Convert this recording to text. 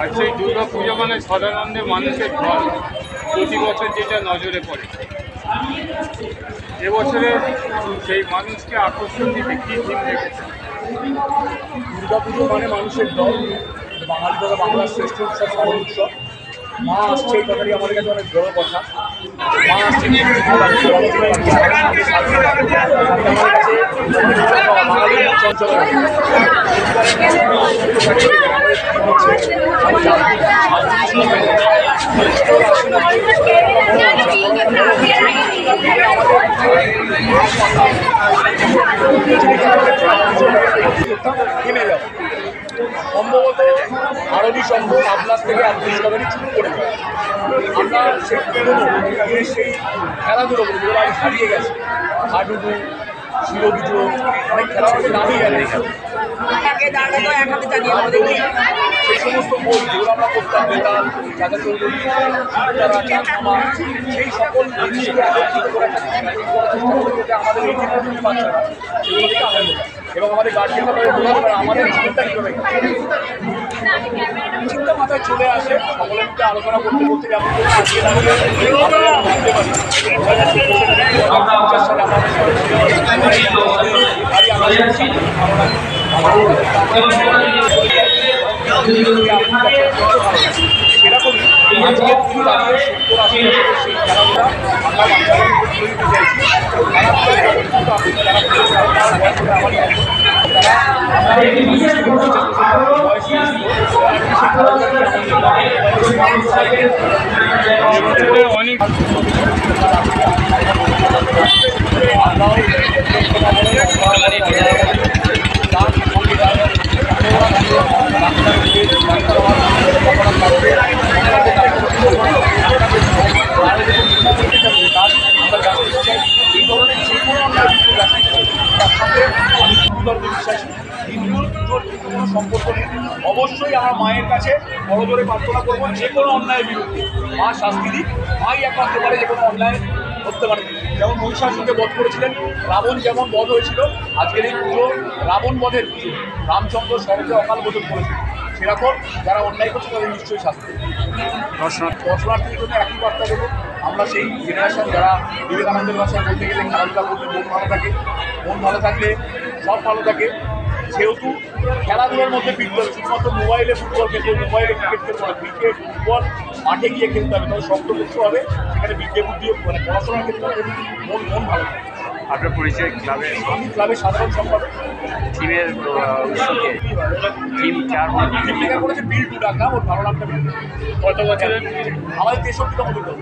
আর সেই দুর্গা পুজো মানে সাধারণত মানুষের ঢল, প্রতি বছর যেটা নজরে পড়ে। এবছরে সেই মানুষকে আকর্ষণ দিতে কী থিম রেখেছে? দুর্গা পুজো মানে মানুষের দল, বাঙালি দাদা বাংলার শ্রেষ্ঠ উৎসব, শারদ উৎসব। মা আসছে, এই কথাটি আমাদের কাছে অনেক বড় কথা। মা আসছে বাঙালির চঞ্চল কিনে যাবে। সম্ভবত আরবি সংঘ আপনার থেকে আব্দুল কাদেরই চুপ করে দেয়। আমরা সেই সেই খেলাধুলোগুলো যেগুলো আজ হারিয়ে গেছে, হাডুডু, শিরোবিজো, অনেক খেলাধুলো নামিয়ে গেলে সেই সমস্ত বই যেগুলো আমরা করতাম, বেতাল, চাচা চৌধুরী, তারা চাঁদমামা, সেই সকল জিনিসকে একত্রিত করে একটা করার চেষ্টা করি, যাতে আমাদের এই যে বাচ্চারা সেগুলো থেকে আনন্দ পায় এবং আমাদের গার্জিয়ানরা বোঝাতে পারে আমাদের জীবনটা কীভাবে চিন্তা মাথায় চলে আসে। সকলের মধ্যে আলোচনা করতে করতে যেমন আজকে ভাবতে পারি সেরকমই আজকে তিনি দাঁড়িয়ে 70-80 সেই খেলাধুলা আমরা বাচ্চাদের তুলে দিতে চাইছি। অনেক সম্পর্ক নেই। অবশ্যই আমার মায়ের কাছে বড় জোরে প্রার্থনা করবো যে কোনো অন্যায়ের বিরুদ্ধে মা শাস্তি দিক। মাই একমাত্র পারে যে কোনো অন্যায় করতে পারে। যেমন মহিষাসুরকে বধ করেছিলেন, রাবণ যেমন বধ হয়েছিল, আজকের এই পুজো রাবণ বধের পুজো। রামচন্দ্র স্বর্গে অকাল বোধন করেছিল, সেরকম যারা অন্যায় করছে তাদের নিশ্চয়ই শাস্তি। দর্শনার্থীদের জন্য একই বার্তা দেবো, আমরা সেই জেনারেশন যারা বিবেকানন্দের ভাষায় বলতে গেলে খেলাধুলা করলে মন ভালো থাকে, মন ভালো থাকলে সব ভালো থাকে। যেহেতু খেলাধুলার মধ্যে ফিরতে হবে, শুধুমাত্র মোবাইলে ফুটবল খেলতে হবে, মোবাইলে ক্রিকেট খেলতে হবে, ক্রিকেট ফুটবল মাঠে গিয়ে খেলতে হবে, তবে শক্ত করতে হবে। সেখানে বিদ্যে বুদ্ধিও মানে পড়াশোনার ক্ষেত্রে হবে, মন ভালো থাকে। আপনার পরিচয় ক্লাবে? আমি ক্লাবের সাধারণ সম্পাদক। থিমের থিম চার লেখা করেছে বিল টু ডাকা, ওর ভালো নামটা। কত বছরের? আমাদের 63তম দুর্গা।